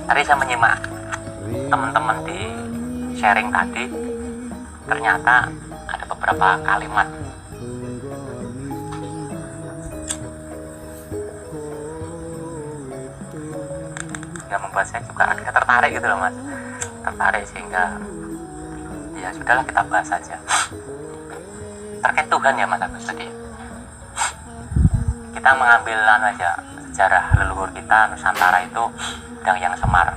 Tadi saya menyimak teman-teman di sharing tadi, ternyata ada beberapa kalimat yang membuat saya juga agak tertarik gitu loh mas, tertarik sehingga ya sudahlah kita bahas saja terkait Tuhan ya mas Agus tadi. Kita mengambil aja sejarah leluhur kita Nusantara itu yang Semar.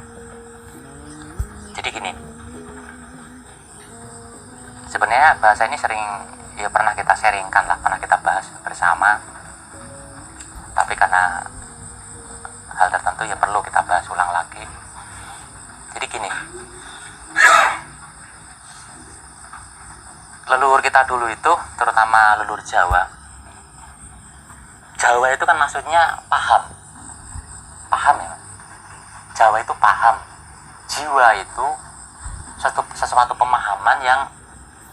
Jadi gini, sebenarnya bahasa ini sering ya pernah kita sharingkan lah, pernah kita bahas bersama, tapi karena hal tertentu ya perlu kita bahas ulang lagi. Jadi gini, leluhur kita dulu itu, terutama leluhur Jawa itu kan maksudnya paham ya. Jawa itu paham, jiwa itu sesuatu pemahaman yang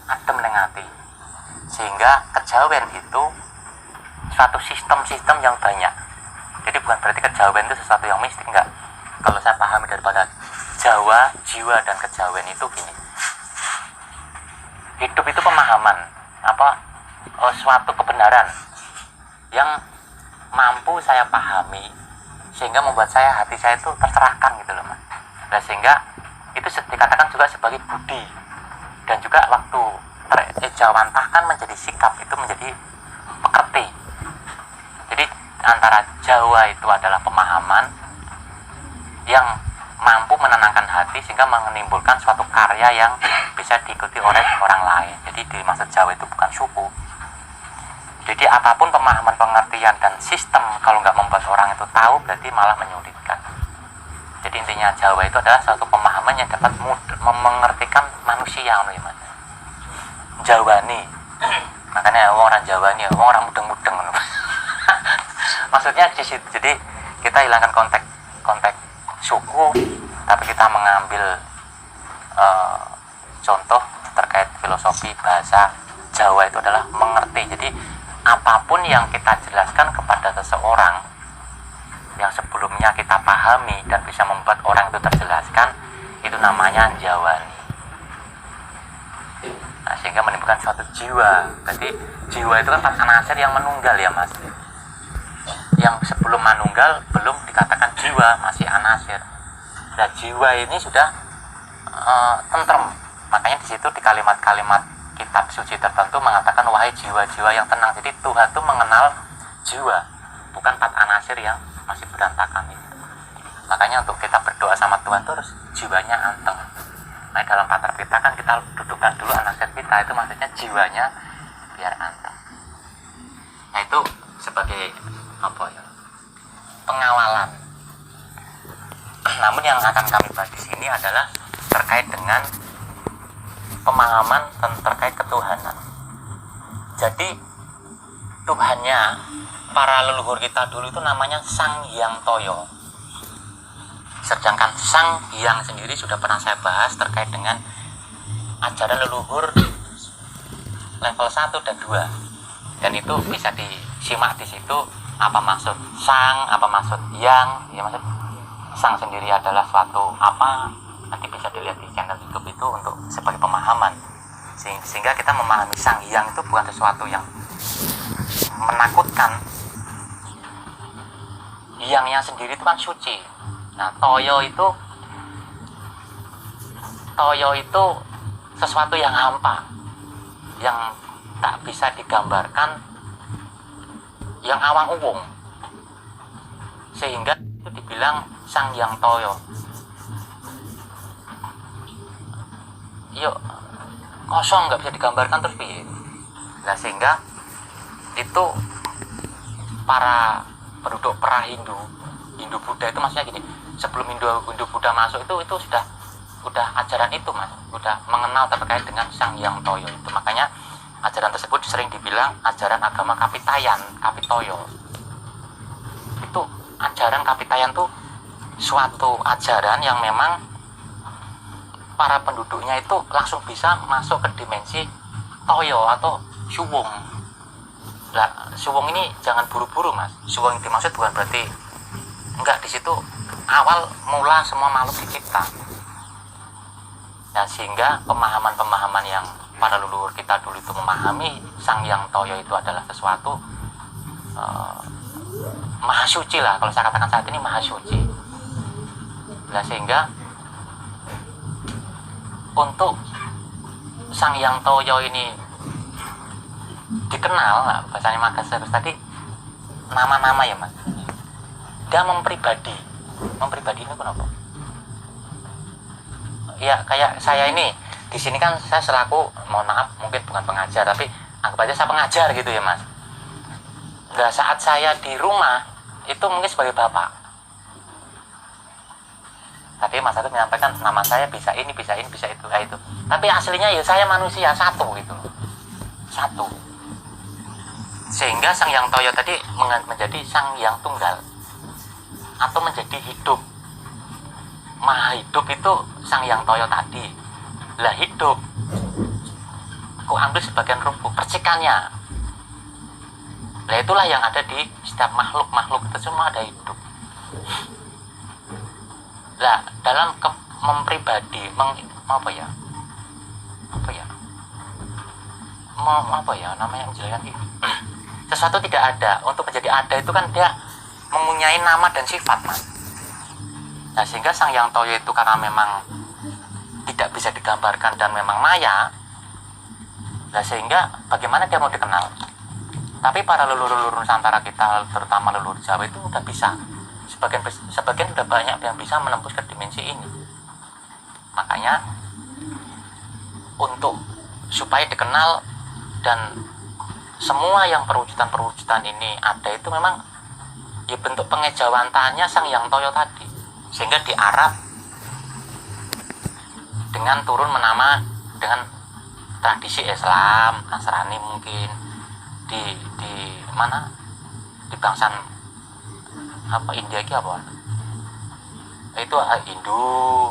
adem ning ati, sehingga kejawen itu suatu sistem yang banyak. Jadi bukan berarti kejawen itu sesuatu yang mistik, enggak. Kalau saya pahami daripada Jawa, jiwa dan kejawen itu gini, hidup itu pemahaman suatu kebenaran yang mampu saya pahami sehingga membuat hati saya itu tercerahkan gitu loh mas. Nah, sehingga itu dikatakan juga sebagai budi, dan juga waktu terejawantahkan menjadi sikap itu menjadi pekerti. Jadi antara Jawa itu adalah pemahaman yang mampu menenangkan hati sehingga menimbulkan suatu karya yang bisa diikuti oleh orang lain. Jadi dimaksud Jawa itu bukan suku. Jadi apapun pemahaman, pengertian, dan sistem kalau nggak membuat orang itu tahu berarti malah menyulitkan. Jadi intinya Jawa itu adalah suatu pemahaman yang dapat mengertikan manusia, Jawani. Makanya orang Jawani, orang mudeng-mudeng. Maksudnya di situ. Jadi kita hilangkan konteks suku, tapi kita mengambil contoh terkait filosofi bahasa. Jawa itu adalah mengerti. Jadi apapun yang kita jelaskan kepada seseorang yang sebelumnya kita pahami dan bisa membuat orang itu terjelaskan, itu namanya Jawani. Nah, sehingga menimbulkan suatu jiwa. Berarti jiwa itu kan empat anasir yang menunggal ya mas. Yang sebelum manunggal belum dikatakan jiwa, masih anasir. Nah, jiwa ini sudah tentrem. Makanya di situ di kalimat-kalimat kitab suci tertentu mengatakan wahai jiwa-jiwa yang tenang. Jadi Tuhan itu mengenal jiwa, bukan empat anasir yang masih berantakan itu. Makanya untuk kita berdoa sama Tuhan terus jiwanya anteng. Nah, dalam patar kita kan kita dudukkan dulu anasir kita, itu maksudnya jiwanya biar anteng. Nah, itu sebagai pengawalan. Namun yang akan kami bahas di sini adalah terkait dengan pemahaman terkait ketuhanan. Jadi Tuhannya para leluhur kita dulu itu namanya Sang Hyang Toyo. Sedangkan Sang Hyang sendiri sudah pernah saya bahas terkait dengan ajaran leluhur level 1 dan 2. Dan itu bisa disimak di situ apa maksud Sang, apa maksud Yang. Ya maksud Sang sendiri adalah suatu apa, nanti bisa dilihat di channel YouTube itu untuk sebagai pemahaman, sehingga kita memahami Sang Hyang itu bukan sesuatu yang menakutkan. Hyangnya sendiri itu kan suci. Nah, Toyo itu sesuatu yang hampa, yang tak bisa digambarkan, yang awang uwung, sehingga itu dibilang Sang Hyang Toyo. Yuk kosong, nggak bisa digambarkan terus piye. Nah, sehingga itu para penduduk pra-Hindu, Hindu Buddha itu maksudnya gini, sebelum Hindu Buddha masuk itu udah ajaran itu mas, udah mengenal terkait dengan Sang Hyang Toyo itu. Makanya ajaran tersebut sering dibilang ajaran agama Kapitayan, Kapitoyo. Itu ajaran Kapitayan tuh suatu ajaran yang memang para penduduknya itu langsung bisa masuk ke dimensi Toyo atau Suwung. Lah suwung ini jangan buru-buru mas. Suwung yang dimaksud bukan berarti enggak, di situ awal mula semua makhluk dicipta. Nah sehingga pemahaman-pemahaman yang para leluhur kita dulu itu memahami Sang Hyang Toyo itu adalah sesuatu maha suci lah, kalau saya katakan saat ini maha suci. Nah sehingga untuk Sang Hyang Toyo ini dikenal, bahasanya Makassar tadi, nama-nama ya mas, dia mempribadi ini kenapa? Ya kayak saya ini di sini kan saya selaku, mohon maaf mungkin bukan pengajar, tapi anggap aja saya pengajar gitu ya mas. Nah saat saya di rumah itu mungkin sebagai bapak. Tadi Mas Adit menyampaikan nama saya bisa ini, bisa itu, kayak itu. Tapi aslinya ya saya manusia satu gitu loh. Satu. Sehingga Sang Hyang Toyo tadi menjadi Sang Hyang Tunggal. Atau menjadi hidup. Maha hidup itu Sang Hyang Toyo tadi. Lah hidup. Kok ambil sebagian rumput, percikannya. Lah itulah yang ada di setiap makhluk itu semua ada hidup. Lah dalam mempribadi namanya menjelaskan ini. Sesuatu tidak ada, untuk menjadi ada itu kan dia mempunyai nama dan sifat mas. Nah sehingga Sang Hyang Toyo itu karena memang tidak bisa digambarkan dan memang maya. Nah sehingga bagaimana dia mau dikenal? Tapi para leluhur Nusantara kita, terutama leluhur Jawa itu udah bisa. Sebagian udah banyak yang bisa menembus ke dimensi ini. Makanya untuk supaya dikenal dan semua yang perwujudan ini ada, itu memang ya bentuk pengejawantaannya Sang Hyang Toyo tadi. Sehingga di Arab dengan turun menama dengan tradisi Islam, Nasrani mungkin di mana di bangsa India itu apa? Itu Hindu,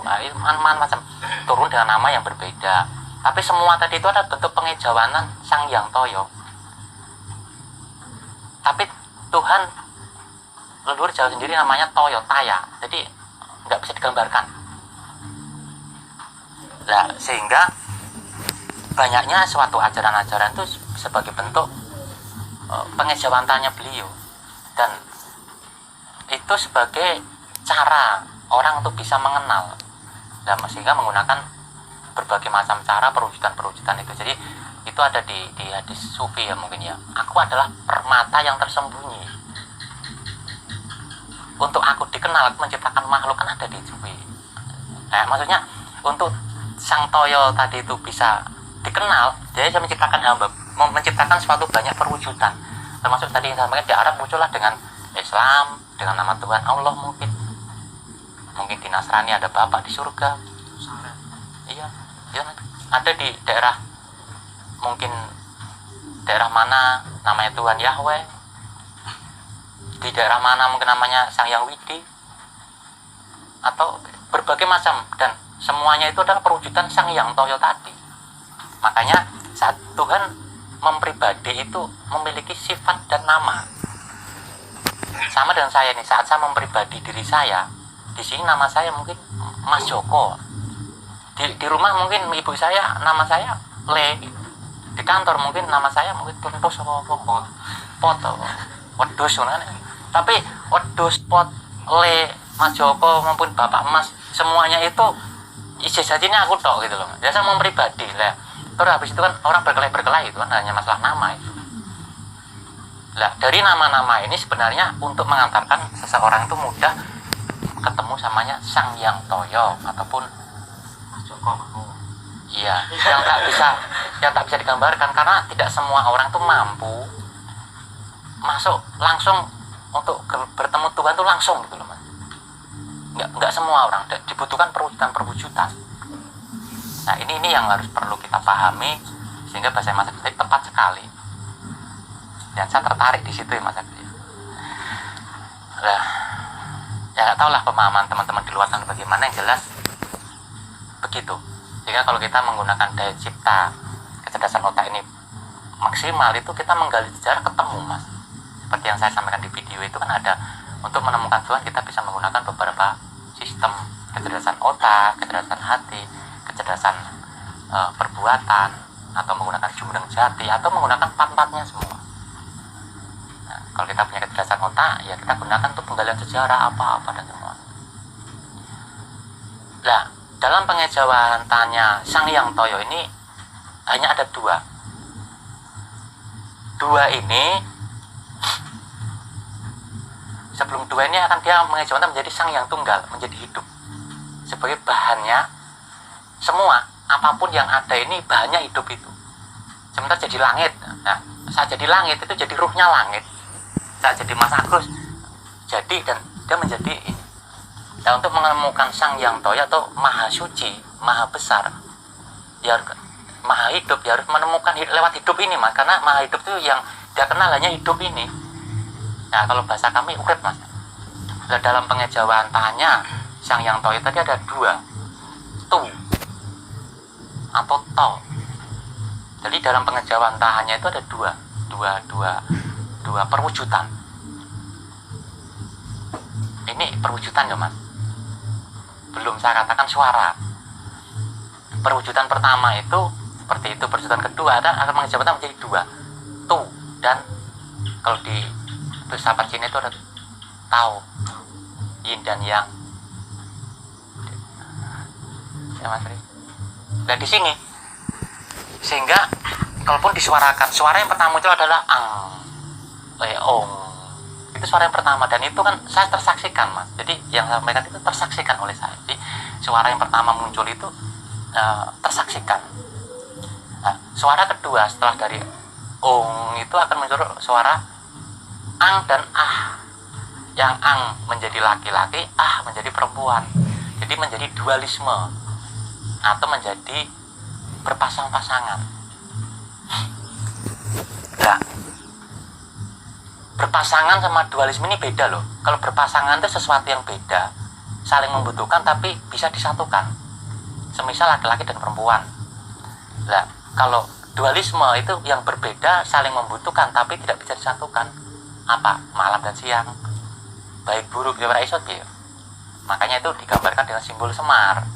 macam turun dengan nama yang berbeda. Tapi semua tadi itu ada bentuk pengejawanan Sang Hyang Toyo. Tapi Tuhan leluhur Jawa sendiri namanya Toyo, Taya. Jadi nggak bisa digambarkan. Nah, sehingga banyaknya suatu ajaran-ajaran itu sebagai bentuk pengejawantannya beliau, dan itu sebagai cara orang untuk bisa mengenal, dan sehingga menggunakan berbagai macam cara perwujudan itu. Jadi itu ada di hadis sufi ya mungkin ya, aku adalah permata yang tersembunyi, untuk aku dikenal, aku menciptakan makhluk, kan ada di sufi. Maksudnya untuk Sang Toyo tadi itu bisa dikenal, jadi saya menciptakan suatu banyak perwujudan, termasuk tadi yang sampaikan di Arab muncullah dengan Islam, dengan nama Tuhan Allah mungkin di Nasrani ada Bapak di surga, iya ada di daerah mungkin daerah mana namanya Tuhan Yahweh, di daerah mana mungkin namanya Sang Hyang Widi, atau berbagai macam, dan semuanya itu adalah perwujudan Sang Hyang Toyo tadi. Makanya saat Tuhan mempribadi itu memiliki sifat dan nama. Sama dengan saya nih, saat saya mempribadi diri saya, di sini nama saya mungkin Mas Joko. Di rumah mungkin ibu saya nama saya Le. Di kantor mungkin nama saya mungkin Tumpus Pot Wedus. Tapi Wedus, Pot, Le, Mas Joko maupun Bapak Mas, semuanya itu isi saja ini aku tok gitu loh. Ya saya mempribadi lah. Terus habis itu kan orang berkelahi itu kan hanya masalah nama itu. Lah dari nama-nama ini sebenarnya untuk mengantarkan seseorang itu mudah ketemu samanya Sang Hyang Toyo ataupun Joko. Iya, yang tak bisa digambarkan, karena tidak semua orang tuh mampu masuk langsung untuk bertemu Tuhan tuh langsung gitu loh mas. Enggak semua orang, dibutuhkan perwujudan. Nah ini yang harus perlu kita pahami, sehingga bahasa Mas Agri tepat sekali, dan saya tertarik di situ ya Mas Agri. Nah, ya nggak tahu lah pemahaman teman-teman di luar sana bagaimana, yang jelas begitu. Sehingga kalau kita menggunakan daya cipta, kecerdasan otak ini maksimal itu kita menggali sejarah ketemu mas. Seperti yang saya sampaikan di video itu kan ada, untuk menemukan Tuhan kita bisa menggunakan beberapa sistem, kecerdasan otak, kecerdasan hati, kecerdasan perbuatan, atau menggunakan jumlah jati, atau menggunakan empat-empatnya semua. Nah, kalau kita punya kecerdasan otak, ya kita gunakan untuk penggalian sejarah apa-apa dan semua. Nah, dalam pengejauhan tanya Sang Hyang Toyo ini hanya ada dua. Dua ini, sebelum dua ini akan dia mengejauhan menjadi Sang Hyang Tunggal, menjadi hidup. Sebagai bahannya, semua, apapun yang ada ini bahannya hidup itu. Sementara jadi langit. Nah, saat jadi langit itu jadi ruhnya langit. Saat jadi Mas Agus, jadi dan dia menjadi ini. Nah, untuk menemukan Sang Hyang Toyo atau Maha Suci, Maha Besar, ya Maha Hidup, ya harus menemukan lewat hidup ini mas. Karena Maha Hidup itu yang dia kenal hanya hidup ini. Nah, kalau bahasa kami urip mas. Nah, dalam pengejauhan tanya Sang Hyang Toyo tadi ada dua, tu atau to. Jadi dalam pengejauhan tahannya itu ada dua perwujudan. Ini perwujudan ya mas. Belum saya katakan suara. Perwujudan pertama itu seperti itu, perwujudan kedua akan mengejauhan menjadi dua, tu dan kalau di filsafat Cina itu ada tao, yin dan yang. Ya mas. Dan di sini sehingga kalaupun disuarakan, suara yang pertama itu adalah ang, ong. Itu suara yang pertama dan itu kan saya tersaksikan mas. Jadi yang saya sampaikan itu tersaksikan oleh saya. Jadi suara yang pertama muncul itu tersaksikan. Nah, suara kedua setelah dari ong itu akan muncul suara ang dan ah. Yang ang menjadi laki-laki, ah menjadi perempuan. Jadi menjadi dualisme atau menjadi berpasang-pasangan. Nah, berpasangan sama dualisme ini beda loh. Kalau berpasangan itu sesuatu yang beda, saling membutuhkan tapi bisa disatukan. Semisal laki-laki dan perempuan. Nah, kalau dualisme itu yang berbeda, saling membutuhkan tapi tidak bisa disatukan. Apa? Malam dan siang, baik buruk ya isot ya. Makanya itu digambarkan dengan simbol semar.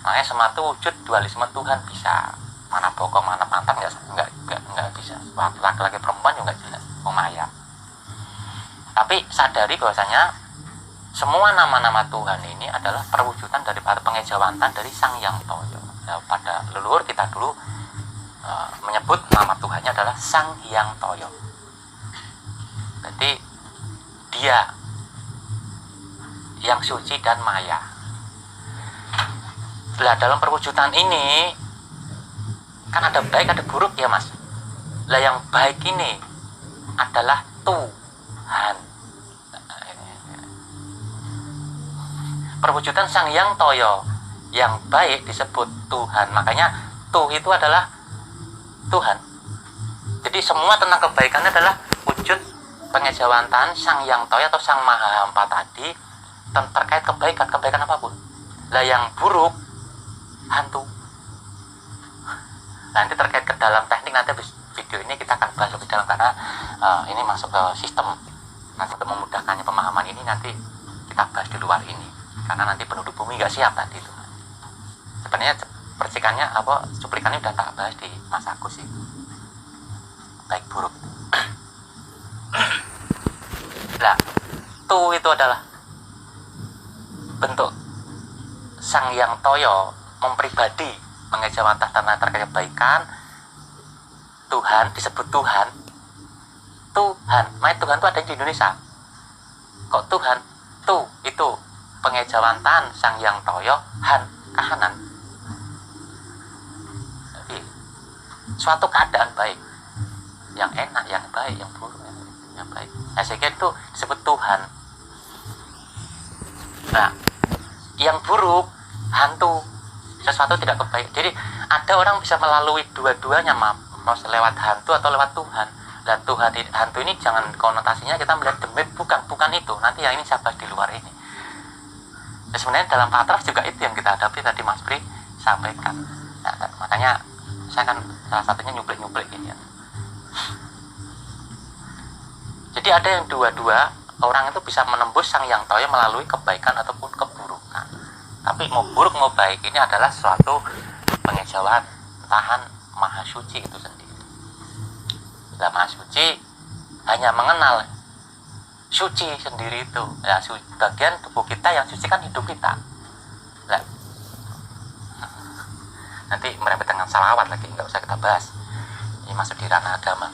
Makanya semar itu wujud dualisme Tuhan bisa. Mana bokong, mana pantat nggak bisa. Laki-laki perempuan juga jelas. Maya. Tapi sadari bahwasanya semua nama-nama Tuhan ini adalah perwujudan daripada pengejawantan dari Sang Hyang Toyo. Ya, pada leluhur kita dulu menyebut nama Tuhannya adalah Sang Hyang Toyo. Jadi dia yang suci dan maya. Lah dalam perwujudan ini kan ada baik ada buruk ya mas. Lah yang baik ini adalah Tuhan. Perwujudan Sang Hyang Toyo yang baik disebut Tuhan. Makanya tu itu adalah Tuhan. Jadi semua tentang kebaikan adalah wujud pengejawantan Sang Hyang Toyo atau Sang Maha Hampa tadi terkait kebaikan apapun. Lah yang buruk hantu. Nanti terkait ke dalam teknik, nanti video ini kita akan bahas lebih dalam karena ini masuk ke sistem. Nah, untuk memudahkannya pemahaman ini nanti kita bahas di luar ini karena nanti penduduk bumi nggak siap tadi itu. Sebenarnya percikannya cuplikannya udah tak bahas di Mas Agus sih, baik buruk. Nah, tu itu adalah bentuk Sang Hyang Toyo mempribadi mengejawantah tentang terkait kebaikan. Tuhan disebut Tuhan. Makanya Tuhan itu ada di Indonesia. Kok Tuhan? Tu itu pengejawantan Sang Hyang Toyo, han kahanan. Jadi suatu keadaan baik, yang enak, yang baik, yang buruk, yang baik. Nah, sehingga itu disebut Tuhan. Nah, yang buruk hantu, sesuatu tidak kebaik. Jadi ada orang bisa melalui dua-duanya, mau lewat hantu atau lewat Tuhan. Dan Tuhan hantu ini jangan konotasinya kita melihat demit, bukan itu. Nanti yang ini saya bahas di luar ini. Dan sebenarnya dalam patraf juga itu yang kita hadapi tadi Mas Pri sampaikan. Nah, makanya saya kan salah satunya nyuplik ini ya. Jadi ada yang dua-dua, orang itu bisa menembus Sang Hyang Toyo melalui kebaikan ataupun keburukan. Tapi mau buruk mau baik ini adalah suatu pengejauhan tahan Maha Suci itu sendiri. Nah, Maha Suci hanya mengenal suci sendiri itu. Ya, bagian tubuh kita yang suci kan hidup kita. Nah, nanti merembet dengan salawat lagi, nggak usah kita bahas. Ini masuk di ranah agama.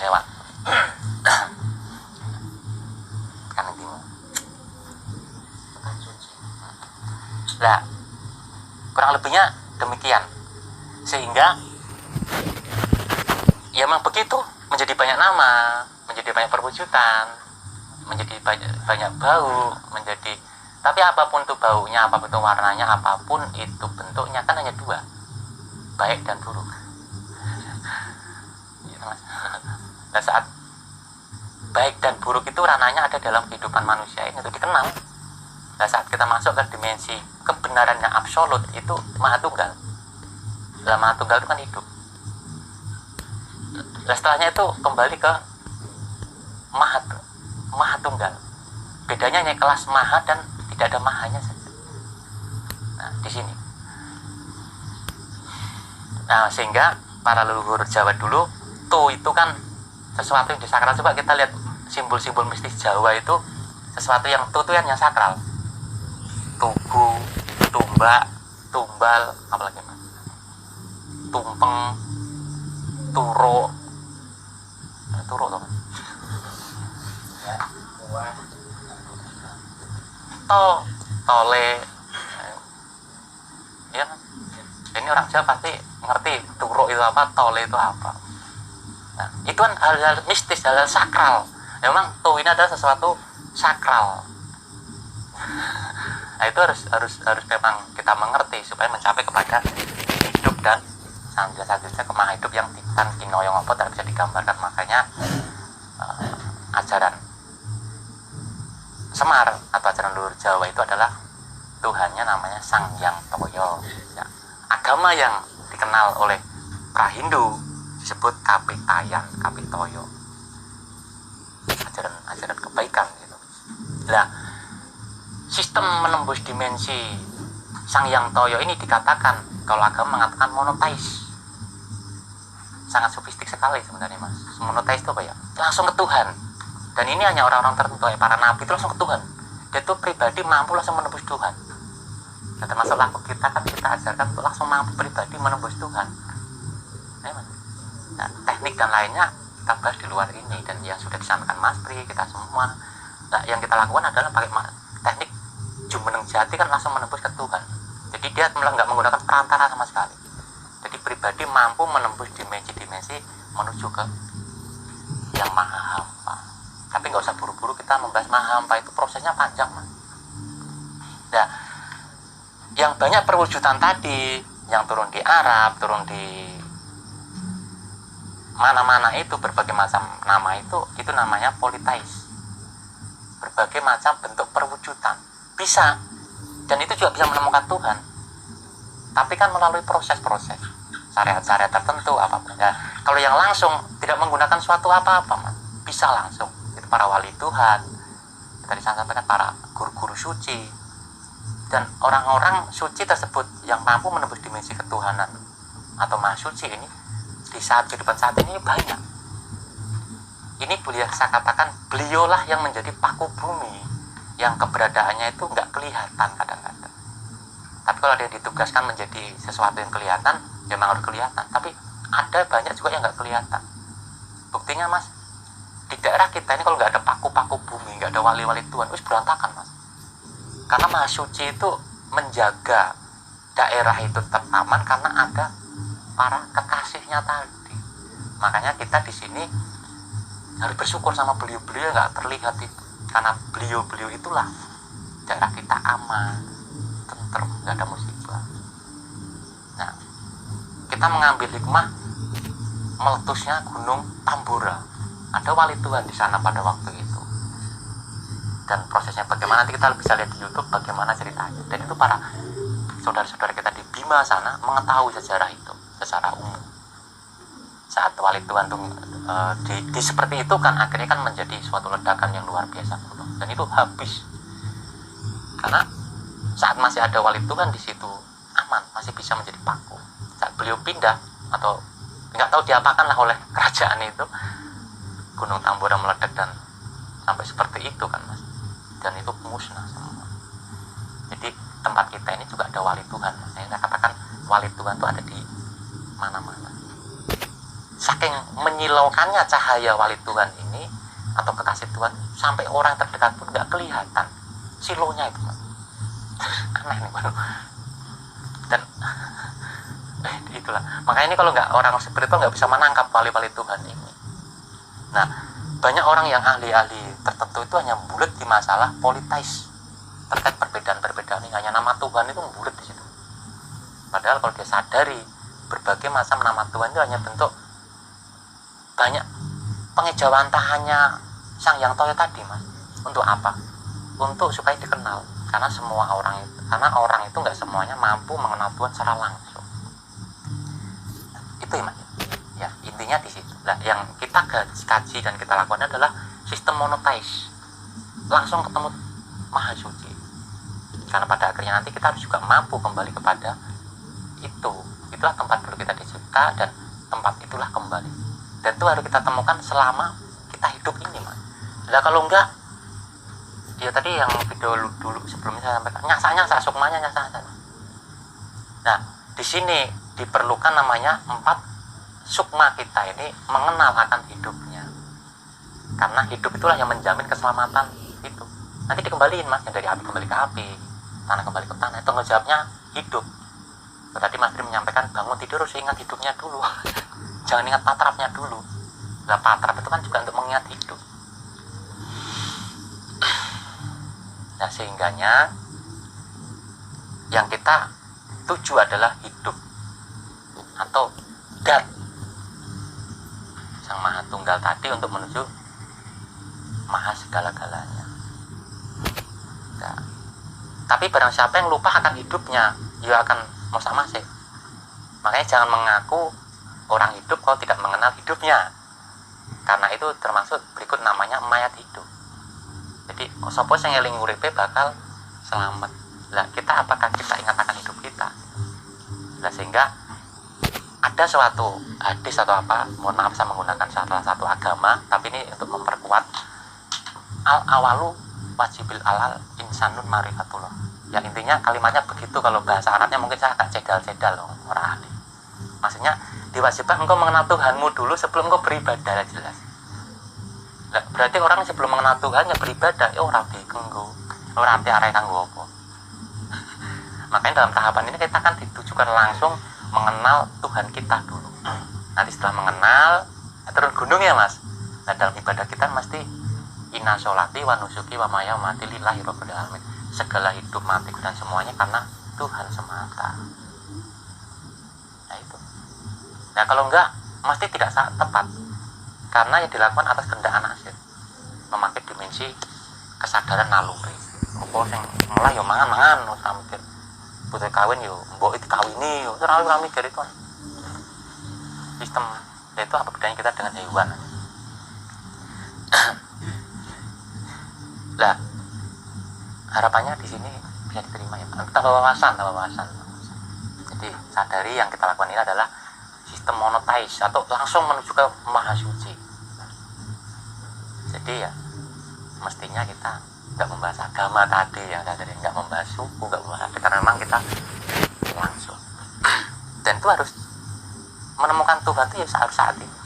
Lewat. Kan intinya. Nah, kurang lebihnya demikian. Sehingga ya memang begitu, menjadi banyak nama, menjadi banyak perwujudan, menjadi banyak bau, menjadi, tapi apapun itu baunya, apapun itu warnanya, apapun itu bentuknya kan hanya dua, baik dan buruk. Nah, saat baik dan buruk itu ranahnya ada dalam kehidupan manusia ini itu dikenal. Nah, saat kita masuk ke dimensi kebenaran yang absolut itu Maha Tunggal. Nah, Maha Tunggal itu kan hidup. Nah, setelahnya itu kembali ke Maha Tunggal. Bedanya hanya kelas Maha dan tidak ada Mahanya saja. Nah, di sini. Nah, sehingga para leluhur Jawa dulu, tuh itu kan sesuatu yang disakral. Coba kita lihat simbol-simbol mistis Jawa itu sesuatu yang tuh yang sakral. Tugu, tumbak, tumbal, apalagi mas? Tumpeng, turo, turo tuh mas. Ya, tole, ya kan? Ini orang Jawa pasti ngerti turo itu apa, tole itu apa. Nah, itu kan hal-hal mistis, hal-hal sakral. Memang tuh ini adalah sesuatu sakral. Nah, itu harus memang kita mengerti supaya mencapai kepada hidup dan sanjaya kemaha hidup yang titan kinoyong apa tidak bisa digambarkan. Makanya ajaran Semar atau ajaran leluhur Jawa itu adalah Tuhannya namanya Sang Hyang Toyo. Ya, agama yang dikenal oleh pra-Hindu disebut Kapitayan, Kapitoyo. Ajaran kebaikan gitu. Nah, sistem menembus dimensi Sang Hyang Toyo ini dikatakan, kalau agama mengatakan monoteis. Sangat sofistik sekali sebenarnya mas. Monoteis itu apa ya? Langsung ke Tuhan. Dan ini hanya orang-orang tertentu, ya, para nabi itu langsung ke Tuhan. Dia tuh pribadi mampu langsung menembus Tuhan. Nah, termasuk laku kita kan kita ajarkan untuk langsung mampu pribadi menembus Tuhan. Nah, teknik dan lainnya kita bahas di luar ini, dan yang sudah disampaikan Mas Pri, kita semua. Nah, yang kita lakukan adalah pakai teknik Jumeneng Jati kan langsung menembus ke Tuhan. Jadi dia malah nggak menggunakan perantara sama sekali. Jadi pribadi mampu menembus dimensi-dimensi menuju ke yang Maha Hampa. Tapi nggak usah buru-buru kita membahas Maha Hampa, itu prosesnya panjang mas. Nah, yang banyak perwujudan tadi, yang turun di Arab, turun di mana-mana itu berbagai macam nama itu namanya politeis. Berbagai macam bentuk perwujudan bisa, dan itu juga bisa menemukan Tuhan. Tapi kan melalui proses-proses syariat-syariat tertentu apapun. Ya, kalau yang langsung tidak menggunakan suatu apa-apa, mas, bisa langsung. Itu para wali Tuhan. Tadi saya sampaikan para guru-guru suci dan orang-orang suci tersebut yang mampu menembus dimensi ketuhanan atau Maha Suci ini di saat kehidupan saat ini banyak. Ini boleh saya katakan beliaulah yang menjadi paku bumi, yang keberadaannya itu nggak kelihatan kadang-kadang. Tapi kalau dia ditugaskan menjadi sesuatu yang kelihatan, ya memang harus kelihatan. Tapi ada banyak juga yang nggak kelihatan. Buktinya mas, di daerah kita ini kalau nggak ada paku-paku bumi, nggak ada wali-wali Tuhan, wis berantakan mas. Karena Maha Suci itu menjaga daerah itu tetap aman karena ada para kekasihnya tadi. Makanya kita di sini harus bersyukur sama beliau-beliau nggak terlihat itu, karena beliau-beliau itulah daerah kita aman, tentrem, nggak ada musibah. Nah, kita mengambil hikmah meletusnya Gunung Tambora. Ada wali Tuhan di sana pada waktu itu. Dan prosesnya bagaimana nanti kita bisa lihat di YouTube bagaimana ceritanya. Dan itu para saudara-saudara kita di Bima sana mengetahui sejarah itu secara umum. saat wali Tuhan tuh di seperti itu kan akhirnya kan menjadi suatu ledakan yang luar biasa dan itu habis karena saat masih ada wali Tuhan di situ aman, masih bisa menjadi paku. Saat beliau pindah atau nggak tahu diapakan lah oleh kerajaan itu, Gunung Tambora meledak dan sampai seperti itu kan mas, dan itu musnah semua. Jadi tempat kita ini juga ada wali Tuhan mas. Saya katakan wali Tuhan itu ada di mana-mana. Saking menyilaukannya cahaya wali Tuhan ini atau kekasih Tuhan sampai orang terdekat pun nggak kelihatan silonya itu mas. Aneh nih dan itulah makanya ini kalau nggak orang spiritual nggak bisa menangkap wali-wali Tuhan ini. Nah banyak orang yang ahli-ahli tertentu itu hanya bulat di masalah politis terkait perbedaan-perbedaan ini, hanya nama Tuhan itu bulat di situ. Padahal kalau dia sadari berbagai macam nama Tuhan itu hanya bentuk banyak pengejawantahannya Sang Yang Toyo tadi mas. Untuk apa? Untuk supaya dikenal. Karena orang itu nggak semuanya mampu mengenal Tuhan secara langsung. Itu ya mas. Ya intinya di situ. Nah yang kita kaji dan kita lakukan adalah sistem monotheis. Langsung ketemu Maha Suci. Karena pada akhirnya nanti kita harus juga mampu kembali kepada itu. Itulah tempat dulu kita dicipta dan tempat itulah kembali. Dan itu harus kita temukan selama kita hidup ini mas. Nah kalau enggak, ya tadi yang video dulu sebelumnya saya sampaikan nyasa sukmanya nyasa. Nah di sini diperlukan namanya 4 sukma kita ini mengenal akan hidupnya. Karena hidup itulah yang menjamin keselamatan itu. Nanti dikembaliin mas, yang dari api kembali ke api, tanah kembali ke tanah. Itu ngejawabnya hidup. Tadi Mas Tri menyampaikan bangun tidur harus ingat hidupnya dulu. Jangan ingat patrapnya dulu. Nah patrap itu kan juga untuk mengingat hidup. Nah sehingganya yang kita tuju adalah hidup atau dat Sang Maha Tunggal tadi untuk menuju Maha segala-galanya. Nah, tapi barang siapa yang lupa akan hidupnya, dia akan mosak-masik. Makanya jangan mengaku orang hidup kalau tidak mengenal hidupnya. Karena itu termasuk berikut namanya mayat hidup. Jadi sapa sing eling uripe bakal selamat. Lah kita apakah kita ingat akan hidup kita? Lah sehingga ada suatu hadis atau apa, mohon maaf saya menggunakan salah satu agama, tapi ini untuk memperkuat al awalu wajibil alal insanun marifatullah. Ya intinya kalimatnya begitu, kalau bahasa Arabnya mungkin saya agak cedal-cedal loh, orang ahli. Maksudnya diwajibkan engkau mengenal Tuhanmu dulu sebelum engkau beribadah, jelas. Nah, berarti orang sebelum mengenal Tuhannya beribadah, ya orang dikenggu, orang arti kanggo apa. Makanya dalam tahapan ini kita akan ditujukan langsung mengenal Tuhan kita dulu. Nanti setelah mengenal, turun gunung ya mas. Nah dalam ibadah kita mesti inna sholati wa nusuki wa maya mati lillahi rabbil alamin. Segala hidup matiku dan semuanya karena Tuhan semata. Nah itu. Nah kalau enggak mesti tidak tepat, karena yang dilakukan atas kehendak anasir, memakai dimensi kesadaran naluri. Apa sing mulai yo mangan sampai butuh kawin yo mbok itu kawini yo ora mikir itu. Sistem itu apa bedanya kita dengan hewan? Lah harapannya di sini bisa diterima ya. Tambah wawasan. Jadi sadari yang kita lakukan ini adalah sistem monotheis atau langsung menuju ke Maha Suci. Jadi ya mestinya kita nggak membahas agama tadi yang tadi, nggak membahas suku, nggak membahas apa, karena memang kita langsung. Dan itu harus menemukan Tuhan itu ya harus saat ini.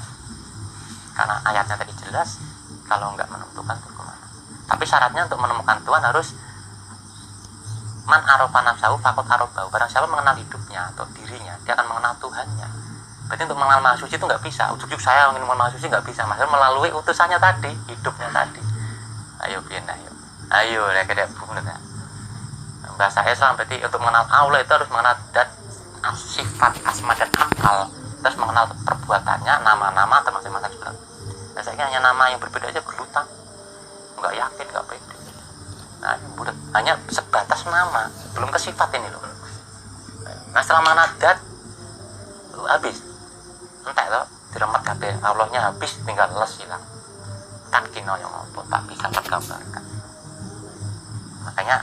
Karena ayatnya tadi jelas, kalau nggak menemukan Tuhan kemana. Tapi syaratnya untuk menemukan Tuhan harus man arofa nafsahu fakot arobahu. Barang siapa mengenal hidupnya atau dirinya, dia akan mengenal Tuhannya. Berarti untuk mengenal Maha Suci itu nggak bisa. Ujuk-ujuk saya ingin mengenal Maha Suci nggak bisa. Maksudnya melalui utusannya tadi, hidupnya tadi. Ayo, kayak bumi ya. Bahasa Islam berarti untuk mengenal Allah itu harus mengenal dat sifat asma dan afal. Terus mengenal perbuatannya, nama-nama termasuk masa sebelah. Biasanya hanya nama yang berbeda aja berhutang. Nggak yakin, nggak pede. Nah, budak hanya sebatas nama, belum ke sifat ini loh. Nah setelah mengenal dat habis entek loh, diremet kabeh, Allahnya habis tinggal les hilang. Tak kino yang apa tak bisa tergambarkan. Makanya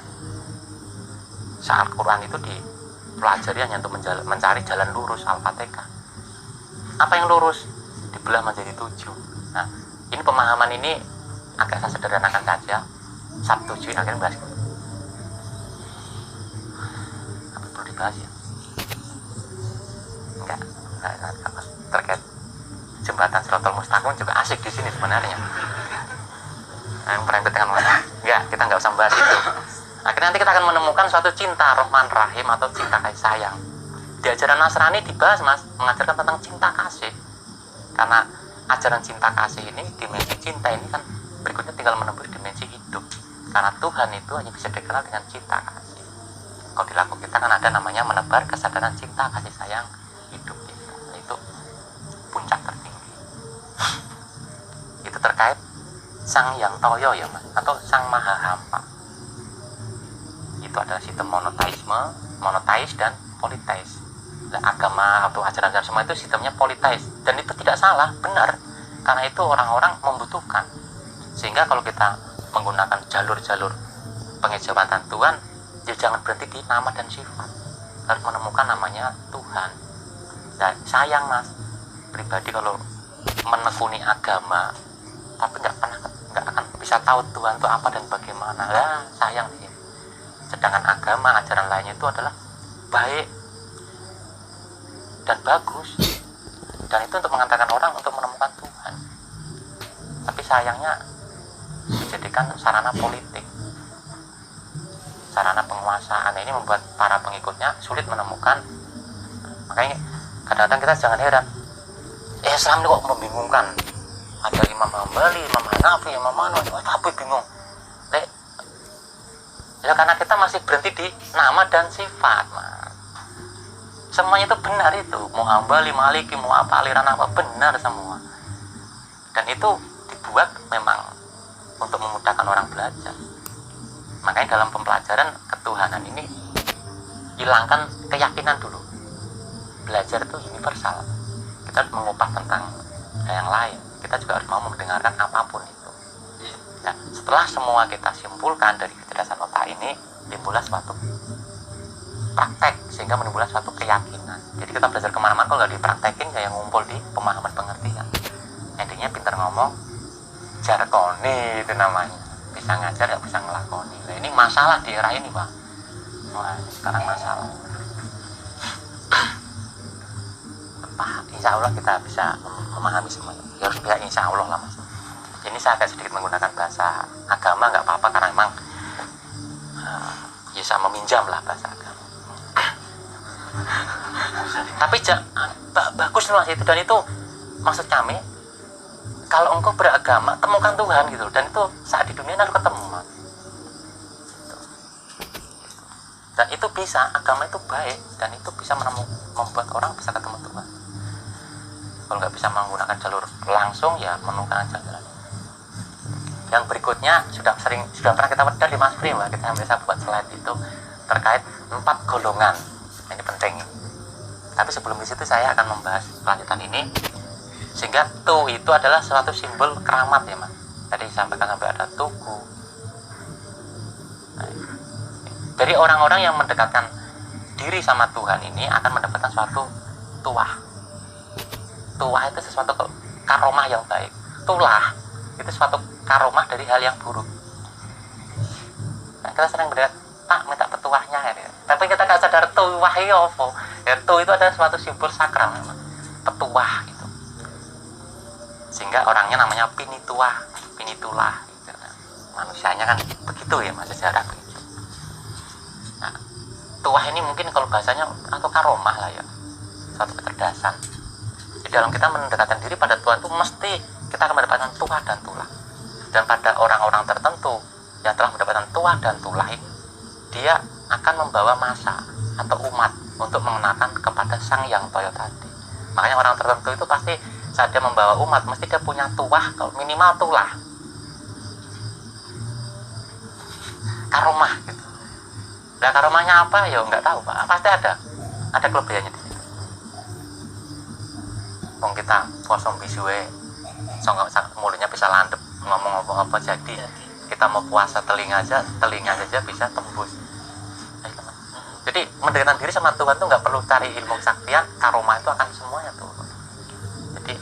Al-Quran itu dipelajari hanya untuk mencari jalan lurus. Al-Fatihah. Apa yang lurus? Dibelah menjadi 7. Nah, ini pemahaman ini agak saya sederhanakan saja. Sabtu 7 akhirnya bahas. Apa perlu dibahas ya? Enggak terkait jembatan Shiratal Mustaqim juga asik di sini sebenarnya. Nah, yang merembet dengan mana? Enggak, kita nggak usah bahas itu. Akhirnya nanti kita akan menemukan suatu cinta Rahman Rahim atau cinta kasih sayang. Di ajaran Nasrani dibahas, Mas, mengajarkan tentang cinta kasih. Karena ajaran cinta kasih ini, dimensi cinta ini kan berikutnya tinggal menembus dimensi hidup. Karena Tuhan itu hanya bisa dikenal dengan cinta kasih. Kalau di lagu kita kan ada namanya menebar kesadaran cinta kasih sayang hidup kita. Itu puncak tertinggi. Itu terkait Sang Yang Toyo ya, Mas, atau Sang Maha Hampa. Itu adalah sistem monoteis dan politeis. Nah, agama atau ajaran-ajaran semua itu sistemnya politeis, dan itu tidak salah, benar, karena itu orang-orang membutuhkan. Sehingga kalau kita menggunakan jalur-jalur pengejawatan Tuhan, ya jangan berhenti di nama dan sifat, harus menemukan namanya Tuhan. Dan sayang, Mas, pribadi kalau menekuni agama tapi nggak akan bisa tahu Tuhan itu apa dan bagaimana, lah sayang sih. Sedangkan agama, ajaran lainnya itu adalah baik dan bagus, dan itu untuk mengantarkan orang untuk menemukan Tuhan. Tapi sayangnya dijadikan sarana politik, sarana penguasaan. Ini membuat para pengikutnya sulit menemukan. Makanya kadang-kadang kita jangan heran, Islam ini kok membingungkan. Ada Imam Hambali, Imam Hanafi, Imam Manu, tapi bingung. Ya karena kita masih berhenti di nama dan sifat, Mas. Semuanya itu benar itu. Mau Hambali, Maliki, mau apa, aliran apa, benar semua. Dan itu dibuat memang untuk memudahkan orang belajar. Makanya dalam pembelajaran ketuhanan ini, hilangkan keyakinan dulu. Belajar itu universal. Kita harus mengupas tentang yang lain. Kita juga harus mau mendengarkan apapun itu. Nah, setelah semua kita simpulkan dari kecerdasan otak ini, timbullah suatu praktek, sehingga menimbullah suatu keyakinan. Jadi kita belajar kemana-mana, kalau nggak dipraktekin kayak ngumpul di pemahaman pengertian. Intinya pintar ngomong, jargoni itu namanya. Bisa ngajar, nggak bisa ngelakoni. Nah, ini masalah di era ini, Pak. Wah, sekarang masalah. Insya Allah kita bisa memahami semuanya. Ya harus bisa insya Allah lah, Mas. Ini saya agak sedikit menggunakan bahasa agama, nggak apa-apa, karena memang bisa meminjam lah bahasa agama. Tapi bagus loh itu, dan itu maksud kami, kalau engkau beragama temukan Tuhan gitu, dan itu saat di dunia harus ketemu, Mas. Dan itu bisa, agama itu baik, dan itu bisa membuat orang bisa ketemu Tuhan. Kalau nggak bisa menggunakan jalur langsung, ya menggunakan jalan. Yang berikutnya sudah pernah kita bedah di Mas Prim, kita bisa buat slide itu terkait 4 golongan. Ini penting. Tapi sebelum di situ saya akan membahas lanjutan ini, sehingga tu itu adalah suatu simbol keramat ya, Mas. Tadi disampaikan sampai ada tugu. Nah, dari orang-orang yang mendekatkan diri sama Tuhan ini akan mendapatkan suatu tuah. Tuah itu sesuatu karomah yang baik. Tulah itu suatu karomah dari hal yang buruk. Nah, kita sering berdebat, Pak minta petuahnya ya. Tapi kita nggak sadar tuah itu apa. Ya, itu adalah suatu simbol sakral memang. Petuah gitu. Sehingga orangnya namanya pinituah, pinitulah gitu. Nah, manusianya kan begitu ya, Mas, sejarah begitu. Nah, tuah ini mungkin kalau bahasanya atau karomah lah ya. Suatu kecerdasan. Di dalam kita mendekatkan diri pada Tuhan itu mesti kita akan mendapatkan tuah dan tulah. Dan pada orang-orang tertentu yang telah mendapatkan tuah dan tulah ini, dia akan membawa massa atau umat untuk mengenalkan kepada Sang Yang Toyo tadi. Makanya orang tertentu itu pasti saat dia membawa umat, mesti dia punya tuah, minimal tulah, karomah gitu. Nah, karomahnya apa? Ya nggak tahu, Pak. Pasti ada kelebihannya di situ. wong kita kosong bisuwe mulutnya bisa landep ngomong apa jadi kita mau puasa telinga saja bisa tembus. Jadi mendekatkan diri sama Tuhan tuh nggak perlu cari ilmu kesaktian, karoma itu akan semuanya tuh. Jadi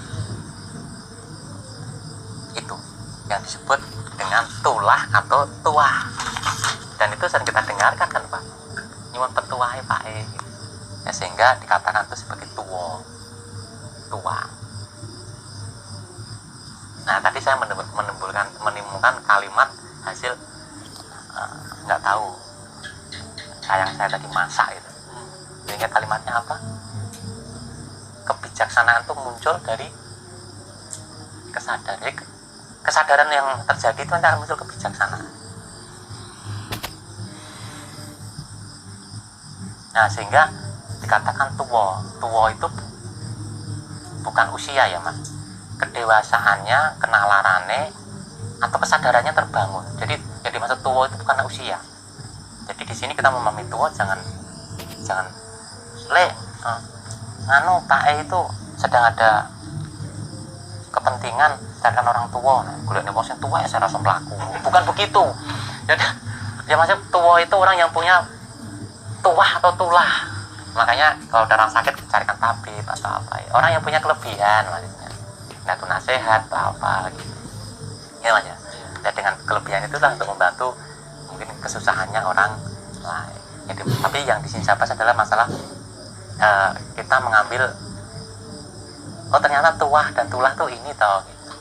itu yang disebut dengan tulah atau tuah, dan itu sering kita dengarkan kan Pak, nyuwun petuahe Pak ya, sehingga dikatakan itu sebagai tua. Nah tadi saya menemukan kalimat hasil nggak tahu sayang saya tadi masak itu, sehingga kalimatnya apa, kebijaksanaan itu muncul dari kesadaran yang terjadi itu nanti akan muncul kebijaksanaan. Nah sehingga dikatakan tua itu bukan usia ya Mas, kedewasaannya, kenalarane atau kesadarannya terbangun. Jadi yang dimaksud tua itu bukan usia. Jadi di sini kita memahami tua jangan Pak itu sedang ada kepentingan sedangkan orang tua. Kuliah emosi tua ya saya langsung pelaku. Bukan begitu. Jadi ya maksud tua itu orang yang punya tuah atau tulah. Makanya kalau ada orang sakit carikan tabib atau apa ya. Orang yang punya kelebihan maksudnya. Nah itu nasihat atau apa gitu. Ya Mas ya. Dan dengan kelebihan itu lah untuk membantu mungkin kesusahannya orang lain. Jadi, tapi yang di sini saya bahas adalah masalah kita mengambil ternyata tuah dan tulah tuh ini toh gitu.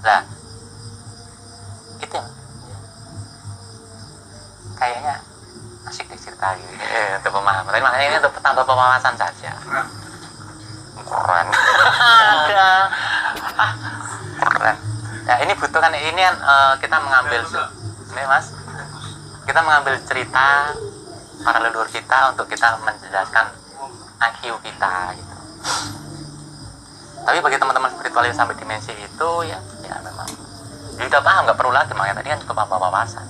Nah itu ya, kayaknya asik deh cerita gitu untuk pemahaman. Tapi makanya ini untuk tambah pemahaman saja. Keren. Keren. Ya ini butuh kan ini kan kita mengambil ini Mas. Kita mengambil cerita para leluhur kita untuk kita menjelaskan IQ kita gitu. Tapi bagi teman-teman spiritual yang sampai dimensi itu ya memang ya udah paham, nggak perlu lagi, makanya tadi kan untuk tambah wawasan.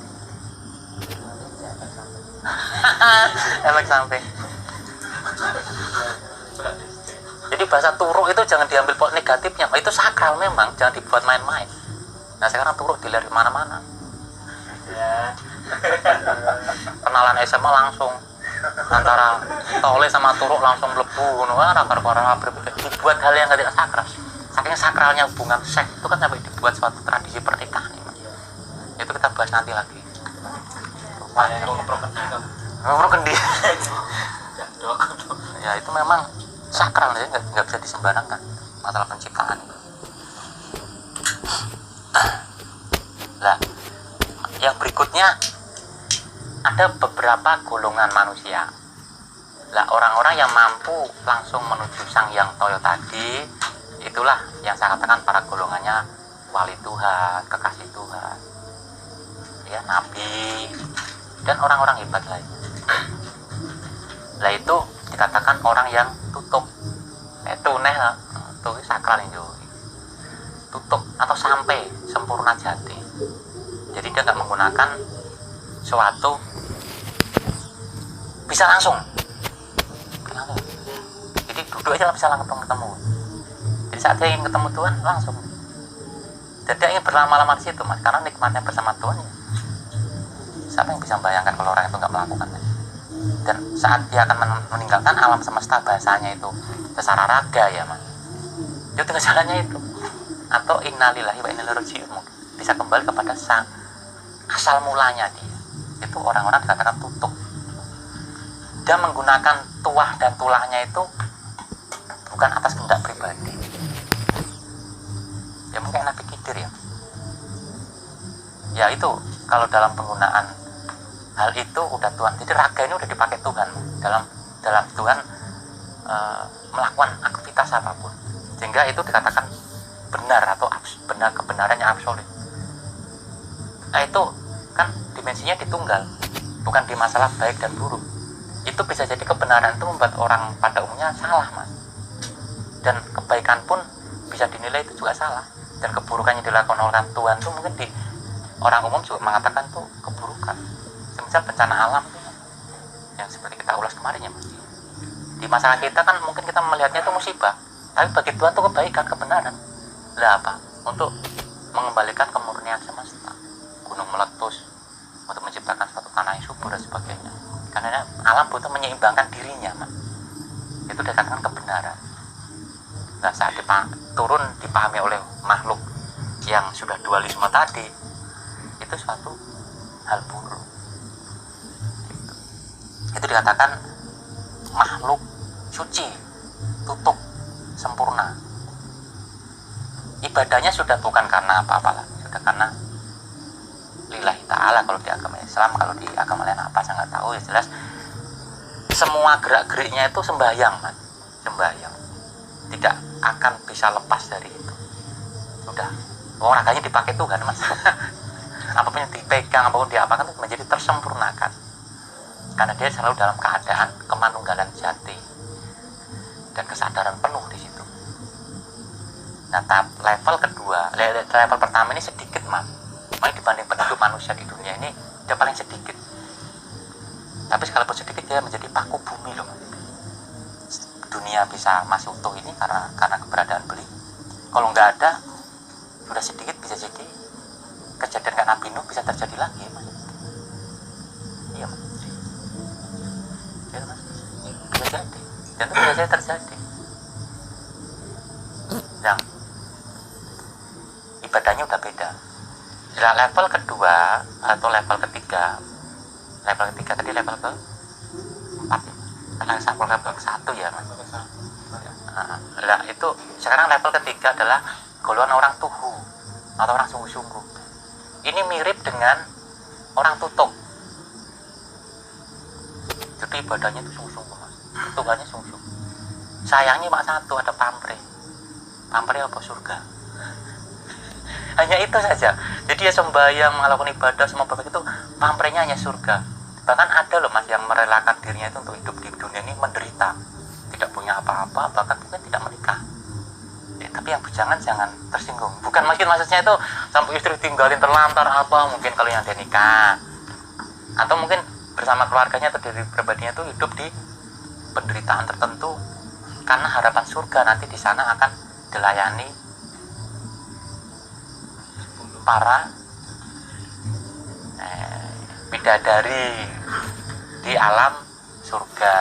Efek samping. Jadi bahasa turuk itu jangan diambil negatifnya, itu sakral memang, jangan dibuat main-main. Nah sekarang turuk dilihat di mana-mana. Kenalan SMA langsung antara tole sama turuk langsung mlebu ngono dibuat hal yang tidak sakral. Saking sakralnya hubungan seks itu kan sampai dibuat suatu tradisi pernikahan ya, Mas. Itu kita bahas nanti lagi. Kendi. Ya itu memang sakral ya, nggak bisa disembarangkan masalah penciptaan. Nah, yang berikutnya ada beberapa golongan manusia. Lah orang-orang yang mampu langsung menuju Sang Yang Toyo tadi, itulah yang saya katakan para golongannya wali Tuhan, kekasih Tuhan, ya nabi dan orang-orang hebat lainnya. Lah itu dikatakan orang yang tutup, tuneh lah, itu sakral itu, tutup atau sampai sempurna jati. Jadi dia nggak menggunakan suatu, bisa langsung. Jadi duduk aja bisa langsung ketemu. Jadi saat dia ingin ketemu Tuhan langsung. Dan dia ingin berlama-lama di situ, Mas, karena nikmatnya bersama Tuhan. Ya. Siapa yang bisa membayangkan kalau orang itu nggak melakukannya? Dan saat dia akan meninggalkan alam semesta, bahasanya itu secara raga ya Mas, dia tinggal jalannya itu, atau innalillahi wa inna ilaihi raji'un, bisa kembali kepada sang asal mulanya dia. Itu orang-orang dikatakan tutup. Dia menggunakan tuah dan tulahnya itu bukan atas kehendak pribadi. Ya mungkin Nabi Khidir ya. Ya itu kalau dalam penggunaan hal itu udah Tuhan. Jadi raga ini udah dipakai Tuhan dalam Tuhan melakukan aktivitas apapun. Sehingga itu dikatakan benar atau benar, kebenarannya absolut. Nah itu kan dimensinya ditunggal, bukan di masalah baik dan buruk. Itu bisa jadi kebenaran itu membuat orang pada umumnya salah, Mas. Dan kebaikan pun bisa dinilai itu juga salah. Dan keburukan yang dilakukan oleh Tuhan itu mungkin orang umum juga mengatakan itu keburukan. Semisal bencana alam itu yang seperti kita ulas kemarin ya Mas. Di masyarakat kita kan mungkin kita melihatnya itu musibah, tapi bagi Tuhan itu kebaikan, kebenaran. Lah apa? Untuk mengembalikan kemurnian semesta. Gunung meletus untuk menciptakan suatu tanah yang subur dan sebagainya. Karena alam butuh menyeimbangkan dirinya, Mas. Itu dikatakan kebenaran. Nah, saat turun dipahami oleh makhluk yang sudah dualisme tadi, itu suatu hal buruk. Gitu. Itu dikatakan makhluk suci, tutup, sempurna. Ibadahnya sudah bukan karena apa-apa lagi, sudah karena lillahi ta'ala kalau di agama Islam. Kalau di agama lain apa saya nggak tahu, ya jelas semua gerak-geriknya itu sembahyang, Mas. Sembahyang, tidak akan bisa lepas dari itu. Sudah olahraganya dipakai Tuhan, Mas. Apapun yang dipegang, apapun diapakan itu menjadi tersempurnakan karena dia selalu dalam keadaan kemanunggalan jati dan kesadaran penuh di situ. Nah, tahap level kedua, level pertama ini sedikit, Mas. Makanya dibanding penduduk manusia di dunia ini dia paling sedikit. Tapi sekalipun sedikit dia menjadi paku bumi loh, Mas. Dunia bisa masih utuh ini karena keberadaan beliau. Kalau nggak ada, sudah sedikit bisa jadi kejadian kayak Nabi Nuh bisa terjadi lagi, Mas. Iya, Mas. Ya, Mas. Bisa jadi. Dan itu bisa terjadi. Yang ibadahnya udah beda. Nah, level kedua atau level ketiga tadi level ke 4 ya. Karena sampai level ke 1 ya, Mas. Nah, itu sekarang level ketiga adalah golongan orang tuhu atau orang sungguh-sungguh. Ini mirip dengan orang tutuk. Jadi ibadahnya itu sungguh-sungguh, Mas. Tuhannya sungguh-sungguh. Sayangnya Pak satu, ada pamrih. Pamrih apa surga. Hanya itu saja. Jadi ya sembahyang, melakukan ibadah, semua begitu, pamrihnya hanya surga. Bahkan ada loh, Mas, yang merelakan dirinya itu untuk hidup di dunia ini menderita, tidak punya apa-apa, bahkan mungkin tidak menikah. Tapi yang jangan tersinggung. Bukan maksudnya itu sampai istri tinggalin terlantar apa, mungkin kalau yang dia nikah, atau mungkin bersama keluarganya atau dari pribadinya itu hidup di penderitaan tertentu karena harapan surga nanti di sana akan dilayani para bidadari di alam surga.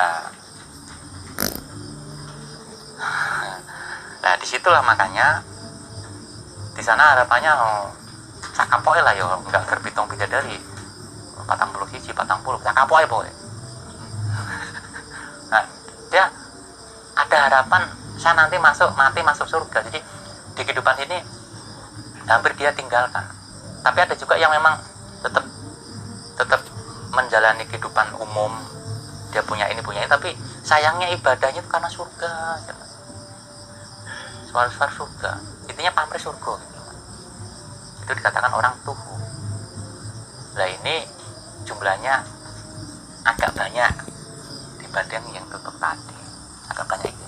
Nah, disitulah makanya di sana harapannya sakapoe lah ya, nggak gerbitung bidadari 41 sakapoe boy. Nah, dia ada harapan saya nanti mati masuk surga. Jadi di kehidupan ini hampir dia tinggalkan. Tapi ada juga yang memang tetap menjalani kehidupan umum, dia punya ini tapi sayangnya ibadahnya itu karena surga, suara surga, intinya pamrih surga gitu. Itu dikatakan orang tuhu. Nah, ini jumlahnya agak banyak dibanding yang tutup tadi, agak banyak itu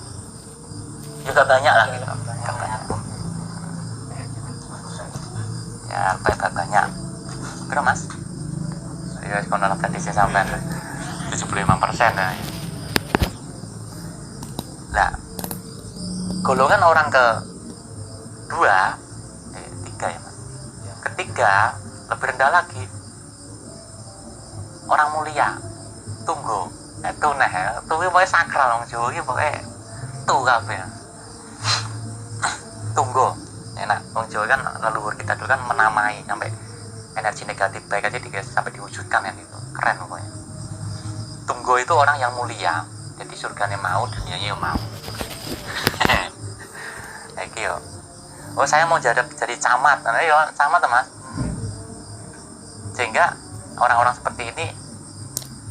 juga banyak lah gitu, agak banyak ya, banyak kira, Mas. Ya, kalau tadi saya sampai 75% ya. Nah, golongan orang tiga ya, Mas. Ketiga lebih rendah lagi, orang mulia, tunggu, pokoknya sakral orang Jawa ini pokoknya kabeh. Tunggu, enak, orang Jawa kan leluhur kita dulu kan menamai sampai energi negatif baik aja sampai diwujudkan ya, gitu, keren pokoknya. Tunggu itu orang yang mulia, jadi surganya mau, dunianya mau. Yo. Oh, saya mau jadi camat. Ayo camat, Mas. Sehingga orang-orang seperti ini,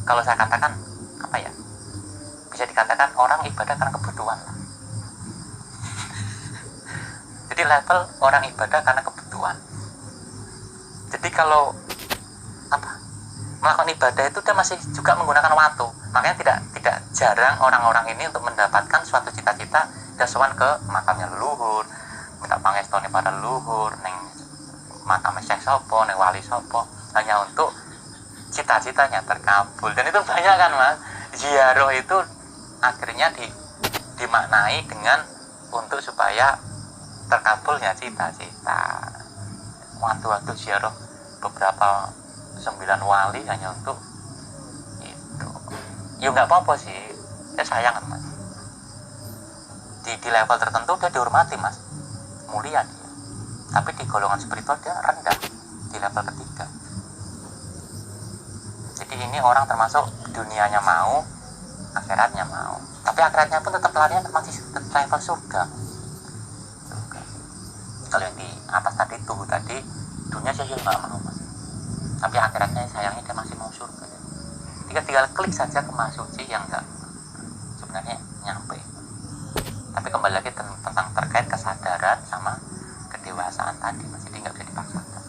kalau saya katakan apa ya, bisa dikatakan orang ibadah karena kebutuhan. Jadi level orang ibadah karena kebutuhan. Jadi kalau melakukan ibadah itu dia masih juga menggunakan waktu. Makanya tidak jarang orang-orang ini untuk mendapatkan suatu cita-cita dia sowan ke makamnya leluhur, minta pangestone para leluhur, neng makam Syekh sopo, ning wali sopo, hanya untuk cita-citanya terkabul. Dan itu banyak kan mas, ziarah itu akhirnya dimaknai dengan untuk supaya terkabulnya cita-cita. Waktu-waktu ziarah beberapa 9 wali hanya untuk itu. Ya nggak apa-apa sih, ya sayang kan mas. Di level tertentu dia dihormati mas, mulia dia. Tapi di golongan spiritual dia rendah, di level ketiga. Jadi ini orang termasuk dunianya mau, akhiratnya mau. Tapi akhiratnya pun tetap larinya masih level surga. Kalau yang di atas tadi tuh tadi dunia saya juga nggak mau mas. Tapi akhiratnya sayangnya dia masih mau surga. Tinggal klik saja ke Mahasuci yang enggak sebenarnya nyampe. Tapi kembali lagi tentang terkait kesadaran sama kedewasaan tadi mas, jadi nggak bisa dipaksakan.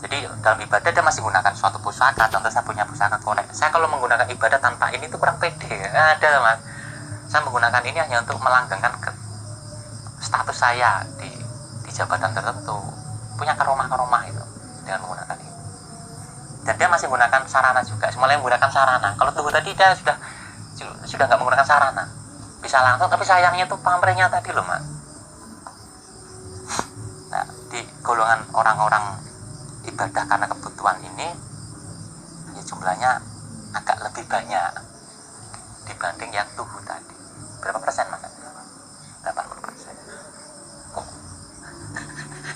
Jadi dalam ibadah dia masih menggunakan suatu pusaka. Contoh saya punya pusaka korek. Saya kalau menggunakan ibadah tanpa ini itu kurang pede. Ada mas. Saya menggunakan ini hanya untuk melanggengkan status saya di jabatan tertentu, punya karomah itu dengan menggunakan ini. Dan dia masih menggunakan sarana juga. Semuanya menggunakan sarana. Kalau tubuh tadi dia sudah nggak menggunakan sarana, bisa langsung. Tapi sayangnya tuh pamrihnya tadi loh mas. Nah di golongan orang-orang ibadah karena kebutuhan ini ya jumlahnya agak lebih banyak dibanding yang tubuh tadi. Berapa persen mas? 80%. Oh.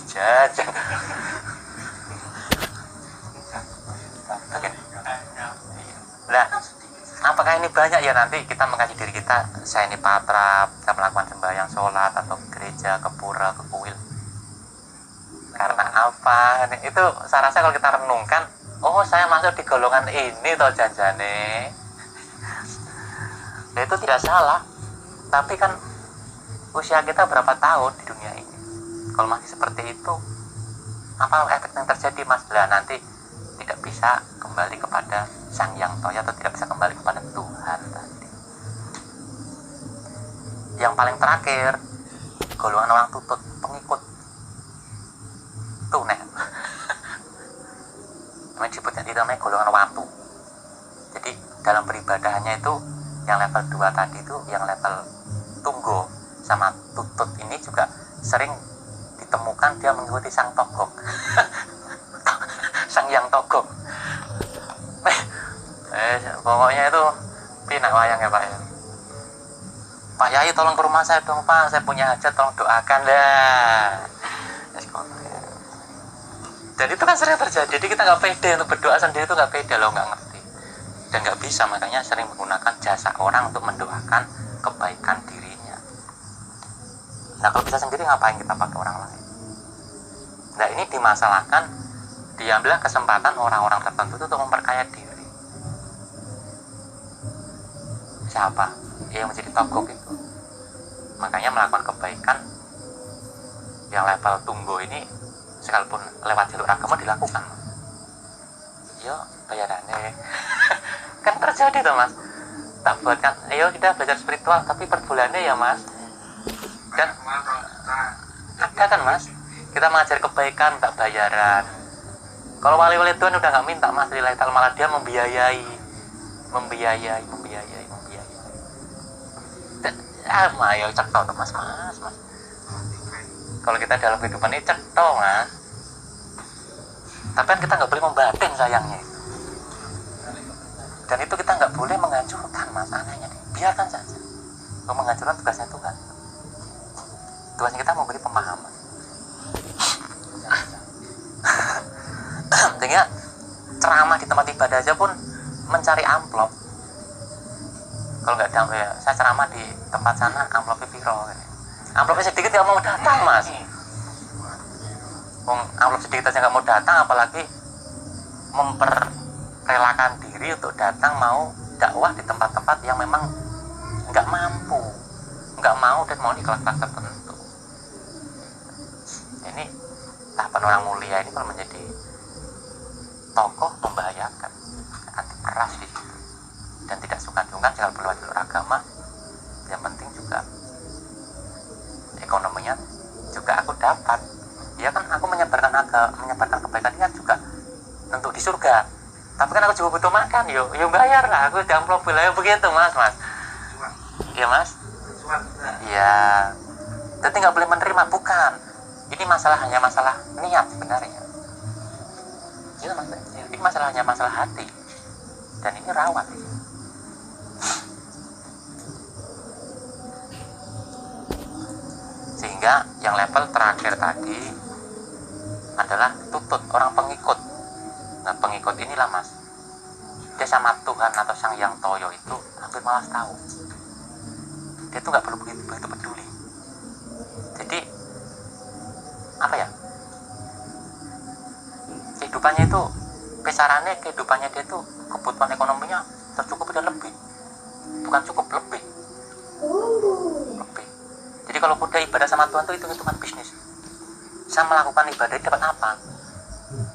Jajan. Oke. Nah, apakah ini banyak ya nanti kita mengkaji diri kita? Saya ini patra, kita melakukan sembahyang, sholat atau gereja, ke pura, ke kuil. Karena apa? Itu saya rasa kalau kita renungkan, oh saya masuk di golongan ini toh janjane. Ya, itu tidak salah. Tapi kan usia kita berapa tahun di dunia ini? Kalau masih seperti itu, apa efek yang terjadi mas? Lah nanti tidak bisa kembali kepada Sang Yang Toya atau tidak bisa kembali kepada Tuhan tadi. Yang paling terakhir, golongan orang tutut, pengikut tuneh. Namanya golongan waktu. Jadi dalam peribadahannya itu yang level 2 tadi itu, yang level tunggu sama tutut ini juga sering ditemukan dia mengikuti sang togok. Sang Yang Togok. Pokoknya itu pinak wayang ya Pak ya. Pak Yai tolong ke rumah saya dong Pak, saya punya hajat, tolong doakan lah. Dan itu kan sering terjadi. Jadi kita nggak pede untuk berdoa sendiri, itu nggak pede loh, nggak ngerti dan nggak bisa, makanya sering menggunakan jasa orang untuk mendoakan kebaikan dirinya. Nah kalau bisa sendiri ngapain kita pakai orang lain? Nah ini dimasalahkan, diambillah kesempatan orang-orang tertentu itu untuk memperkaya diri. Siapa? Yang menjadi togok itu. Makanya melakukan kebaikan yang level tunggu ini sekalipun lewat jalur agama dilakukan. Yo bayarannya kan terjadi tuh mas. Tak buatkan, ayo kita belajar spiritual tapi per bulannya ya mas. Dan ada kan mas, kita mengajar kebaikan tak bayaran. Kalau wali-wali Tuhan udah nggak minta mas, lillahi ta'ala, malah dia membiayai. Ayo cetok tuh mas. Kalau kita dalam kehidupan ini cetok mas. Tapi kan kita nggak boleh membatin sayangnya. Dan itu kita nggak boleh menghancurkan mas, anehnya nih. Biarkan saja. Kalau menghancurkan tugasnya Tuhan. Tugasnya kita memberi pemahaman. Sehingga ceramah di tempat ibadah aja pun mencari amplop. Kalau nggak ada, ya, saya ceramah di tempat sana amplopnya piro. Amplopnya sedikit ya mau datang mas. Amplop sedikit aja nggak mau datang, apalagi memperrelakan diri untuk datang mau dakwah di tempat-tempat yang memang nggak mampu, nggak mau dan mau di kelas-kelas tertentu. Ini tahapan orang mulia ini kalau menjadi tokoh membahayakan, akan keras di situ dan tidak sungkan-sungkan jangan berlewat jalur agama. Yang penting juga ekonominya juga aku dapat. Ya kan aku menyebarkan kebaikan ini kan juga untuk di surga. Tapi kan aku juga butuh makan, yo bayar lah, aku jamplok ya begitu mas. Iya mas. Iya. Jadi nggak boleh menerima, bukan. Ini hanya masalah niat sebenarnya. Itu mas. Ini hanya masalah hati. Dan ini rawat. Sehingga yang level terakhir tadi adalah tutut, orang pengikut. Nah pengikut inilah mas, dia sama Tuhan atau Sang Yang Toyo itu hampir malas tahu. Dia tuh nggak perlu begitu peduli. Jadi apa ya, kehidupannya itu besarannya, kehidupannya dia tuh kebutuhan ekonominya tercukupi dan lebih, bukan cukup, lebih. Jadi kalau udah ibadah sama Tuhan tuh itu hitungan bisnis. Saya melakukan ibadah dapat apa?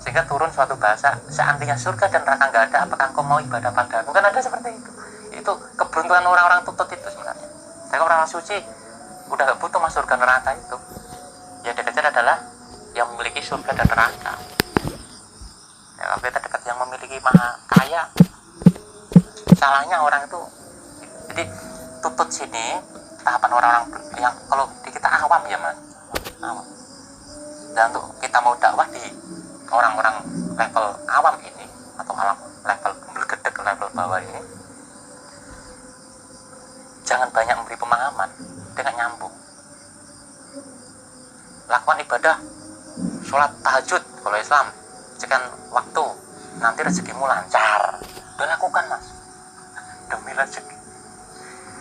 Sehingga turun suatu bahasa, seandainya surga dan neraka nggak ada, apakah engkau mau ibadah padaku? Kan ada seperti itu. Itu keberuntungan orang-orang tutut itu sebenarnya. Saya orang suci udah nggak butuh masuk surga neraka itu. Yang dikejar adalah yang memiliki surga dan neraka. Ya, kalau kita dekat yang memiliki maha kaya, salahnya orang itu. Jadi tutut sini tahapan orang-orang yang kalau di kita awam ya mas, awam. Dan untuk kita mau dakwah di orang-orang level awam ini atau level bergedek level bawah ini, jangan banyak memberi pemahaman, dengan nyambung. Lakukan ibadah, sholat tahajud kalau Islam, sekian waktu, nanti rezekimu lancar. Udah lakukan mas, demi rezeki.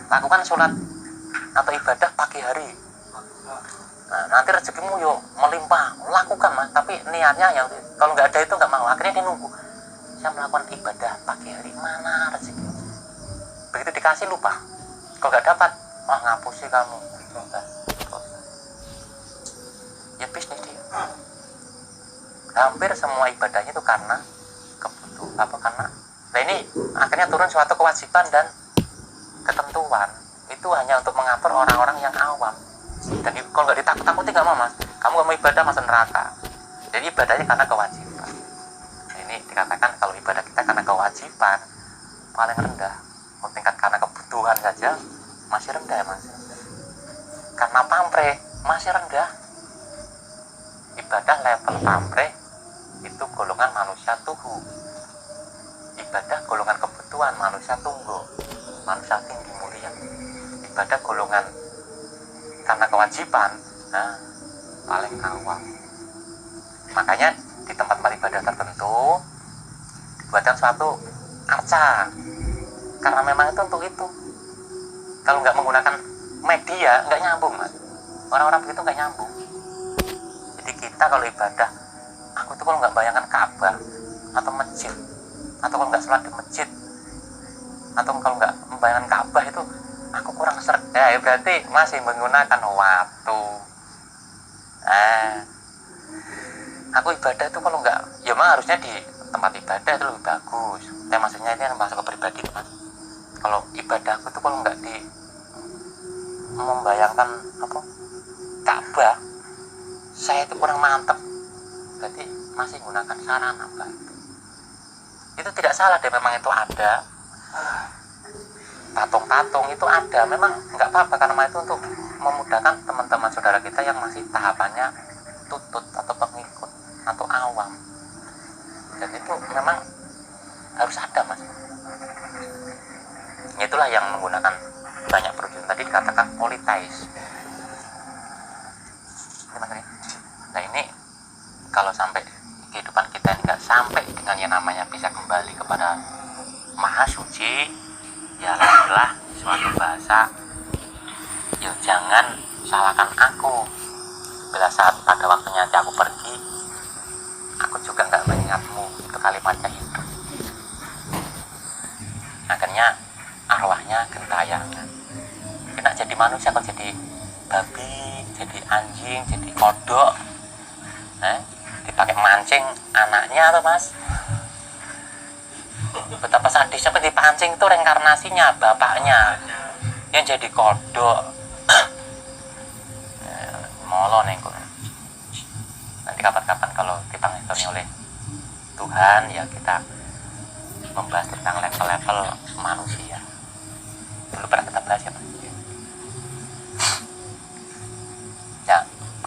Lakukan sholat atau ibadah pagi hari. Nah, nanti rezekimu yuk melimpah, lakukan mas. Tapi niatnya yang kalau nggak ada itu nggak mau. Akhirnya dia nunggu. Saya melakukan ibadah pagi hari, mana rezeki? Begitu dikasih lupa. Kalau nggak dapat, wah ngapusi kamu. Ya bisnis dia. Hampir semua ibadahnya itu karena karena. Nah ini akhirnya turun suatu kewajiban dan ketentuan. Itu hanya untuk mengatur orang-orang yang awam. Dan kalau nggak ditakut-takuti nggak mau mas, kamu nggak mau ibadah masuk neraka. Jadi ibadahnya karena kewajiban. Ini dikatakan kalau ibadah kita karena kewajiban paling rendah. Mau tingkat karena kebutuhan saja masih rendah ya mas. Karena pamrih masih rendah. Ibadah level pamrih itu golongan manusia tuhu. Ibadah golongan kebutuhan manusia tunggu, manusia tinggi mulia. Ibadah golongan karena kewajiban, nah paling awam. Makanya di tempat ibadah tertentu dibuatkan suatu arca, karena memang itu untuk itu. Kalau nggak menggunakan media nggak nyambung mas. Orang-orang begitu nggak nyambung. Jadi kita kalau ibadah, aku tuh kalau nggak bayangkan Ka'bah atau masjid, atau kalau nggak sholat di masjid, atau kalau nggak membayangkan Ka'bah itu aku kurang seret. Ya berarti masih menggunakan waktu. Aku ibadah itu kalau nggak, ya mah harusnya di tempat ibadah itu lebih bagus. Maksudnya ini masuk ke pribadi mas. Kalau ibadahku itu kalau nggak di membayangkan Ka'bah, saya itu kurang mantap. Berarti masih menggunakan sarana bantu. Itu tidak salah deh, memang itu ada. Patung-patung itu ada, memang nggak apa-apa karena itu untuk memudahkan teman-teman saudara kita yang masih tahapannya tutut atau pengikut atau awam. Dan itu memang harus ada mas. Itulah yang menggunakan banyak perjuangan, tadi dikatakan politais. Nah ini kalau sampai kehidupan kita ini nggak sampai dengan yang namanya bisa kembali kepada Maha Suci, ya adalah suatu bahasa. Ya jangan salahkan aku. Bila saat pada waktunya nanti aku pergi, aku juga nggak mengingatmu. Itu kalimatnya itu. Akhirnya arwahnya gentayangan. Kita jadi manusia kok jadi babi, jadi anjing, jadi kodok. Dipakai mancing anaknya tuh mas. Betapa sadisnya dipancing itu reinkarnasinya bapaknya yang jadi kodok. ngolo neng kok. Nanti kapan-kapan kalau dipangestoni oleh Tuhan ya kita membahas tentang level-level manusia. Dulu pernah kita bahas ya Mas. Ya,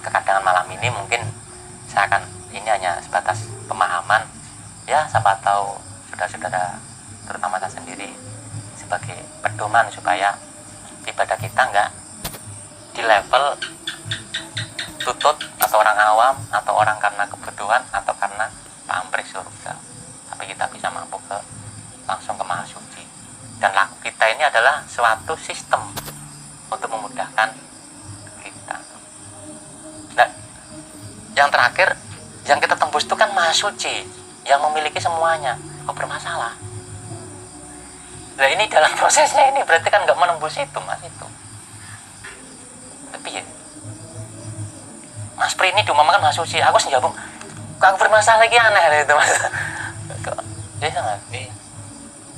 kekadangan malam ini mungkin saya akan ini hanya sebatas pemahaman ya, siapa tahu saudara-saudara terutama saya sendiri sebagai pedoman supaya ibadah kita enggak di level tutut atau orang awam atau orang karena kebutuhan atau karena pamrih surga, tapi kita bisa mampu ke langsung ke maha suci. Dan laku kita ini adalah suatu sistem untuk memudahkan kita. Nah, yang terakhir yang kita tembus itu kan maha suci yang memiliki semuanya. Kok bermasalah? Nah ini dalam prosesnya ini berarti kan nggak menembus itu Mas itu. Tapi ya Mas Pri ini diumumkan maha suci, aku senjabung kok aku bermasalah lagi aneh itu Mas. Iya nggak?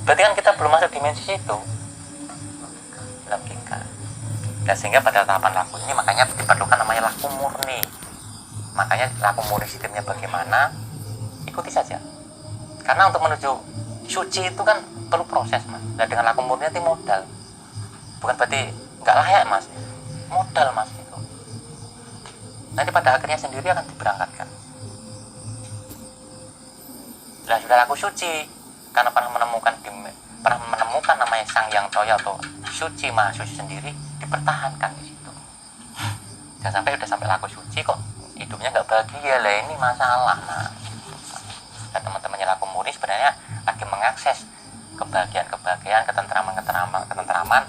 Berarti kan kita belum masuk dimensi itu logika. Nah, sehingga pada tahapan laku ini makanya diperlukan namanya laku murni. Makanya laku murni sistemnya bagaimana, ikuti saja. Karena untuk menuju suci itu kan perlu proses Mas. Nah dengan laku murni itu modal, bukan berarti nggak layak Mas, modal Mas itu. Nanti pada akhirnya sendiri akan diberangkatkan. Nah sudah laku suci karena pernah menemukan namanya Sang Yang Toya atau suci maha suci sendiri, dipertahankan di situ. Jangan sampai udah sampai laku suci kok hidupnya nggak bahagia, lah ini masalah. Nah teman-temannya laku murni sebenarnya lagi mengakses kebahagiaan, ketentraman,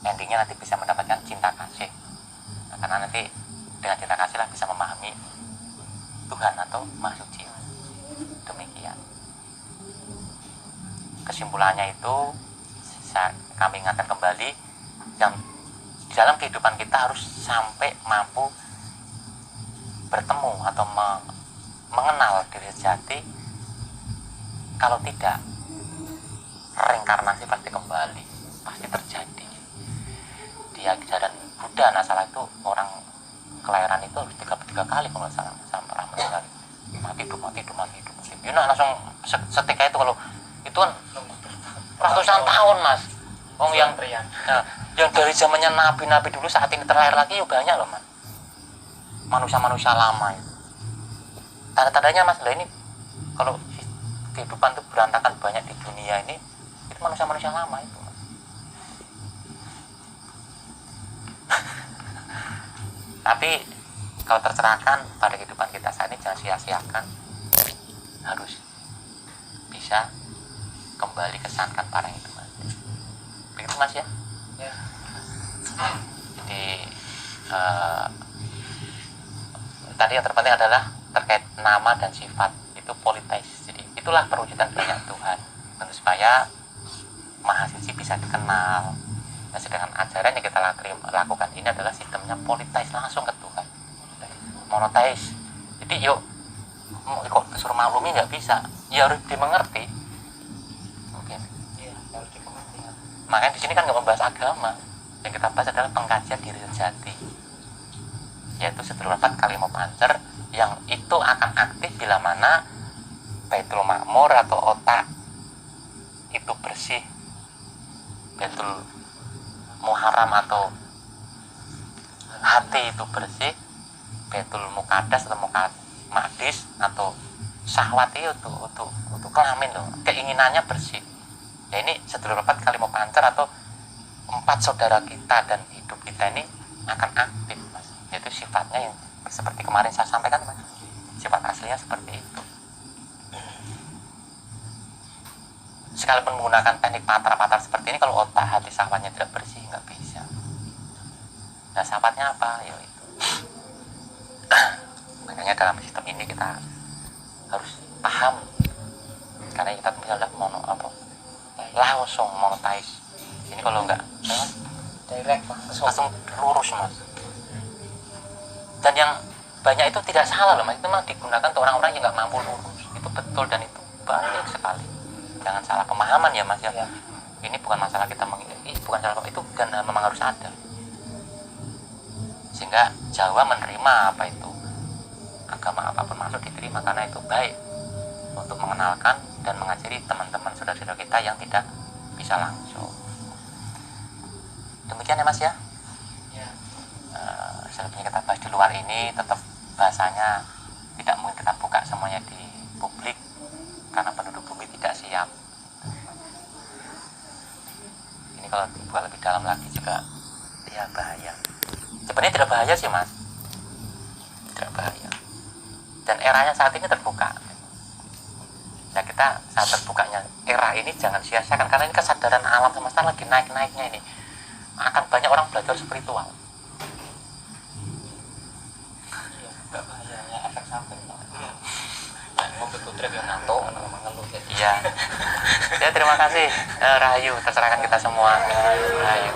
endingnya nanti bisa mendapatkan cinta kasih. Nah, karena nanti dengan cinta kasih lah bisa memahami Tuhan atau maha suci. Demikian kesimpulannya itu, kami ingatkan kembali yang di dalam kehidupan kita harus sampai mampu bertemu atau mengenal diri sejati. Kalau tidak, reinkarnasi pasti kembali, pasti terjadi. Di ajaran Buddha, nah salah itu orang kelahiran itu harus 33 kali kalau nggak salah, sampai meninggal mati hidup. You know, langsung setika itu kalau itu kan ratusan tahun Mas. Yang dari zamannya nabi dulu saat ini terlahir lagi ya banyak loh Mas. Manusia lama itu. Tanda-tandanya Mas, lah ini kalau kehidupan itu berantakan banyak di dunia ini, itu manusia lama itu Mas. Tapi kalau tercerahkan pada kehidupan kita saat ini, jangan sia-siakan, harus bisa kembali kesankan para itu Mas. Begitu Mas ya? Ya. Jadi tadi yang terpenting adalah terkait nama dan sifat itu politeis. Jadi itulah perwujudan banyak Tuhan, tentu supaya maha suci bisa dikenal. Nah, sedangkan ajaran yang kita lakukan ini adalah sistemnya politeis, langsung ke Tuhan, monoteis. Jadi yuk kok disuruh maklumi nggak bisa, ya harus dimengerti. Mungkin ya, harus dimengerti. Makanya di sini kan nggak membahas agama, yang kita bahas adalah pengkajian diri sejati, yaitu sedulur 4 kalimat pancer yang itu akan aktif bila mana Baitul Makmur atau otak itu bersih, Baitul Muharram atau hati itu bersih, Baitul Muqaddas atau Maqdis atau syahwat itu untuk kelamin loh, keinginannya bersih. Ya ini sedulur 4 kalimat pancer atau 4 saudara kita dan hidup kita ini akan aktif Mas. Yaitu sifatnya yang seperti kemarin saya sampaikan Mas, sifat aslinya seperti itu. Sekalipun menggunakan teknik patar seperti ini, kalau otak hati syahwatnya tidak bersih nggak bisa. Nah syahwatnya apa? Ya itu. Makanya dalam sistem ini kita harus paham, karena kita adalah langsung monoteis. Ini kalau enggak direct langsung lurus Mas. Dan yang banyak itu tidak salah loh Mas, itu memang digunakan untuk orang-orang yang nggak mampu lurus. Itu betul dan itu baik sekali. Jangan salah pemahaman ya Mas ya. Ini bukan masalah kita bukan salah, itu kan memang harus ada. sehingga Jawa menerima apa itu agama apapun masuk diterima, karena itu baik untuk mengenalkan dan mengajari teman-teman saudara-saudara kita yang tidak bisa langsung. Demikian ya Mas ya. Selebihnya kita bahas di luar ini, tetap bahasanya tidak mungkin kita buka semuanya di publik karena penduduk bumi tidak siap. Ini kalau dibuat lebih dalam lagi juga ya bahaya. Sebenarnya tidak bahaya sih Mas, tidak bahaya. Dan eranya saat ini terbuka. Ya kita saat terbukanya era ini jangan sia-siakan, karena ini kesadaran alam semesta lagi naik-naiknya ini. Akan banyak orang belajar spiritual. Iya. Ya terima kasih. Rahayu, terserahkan kita semua. Rahayu.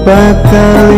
Bakal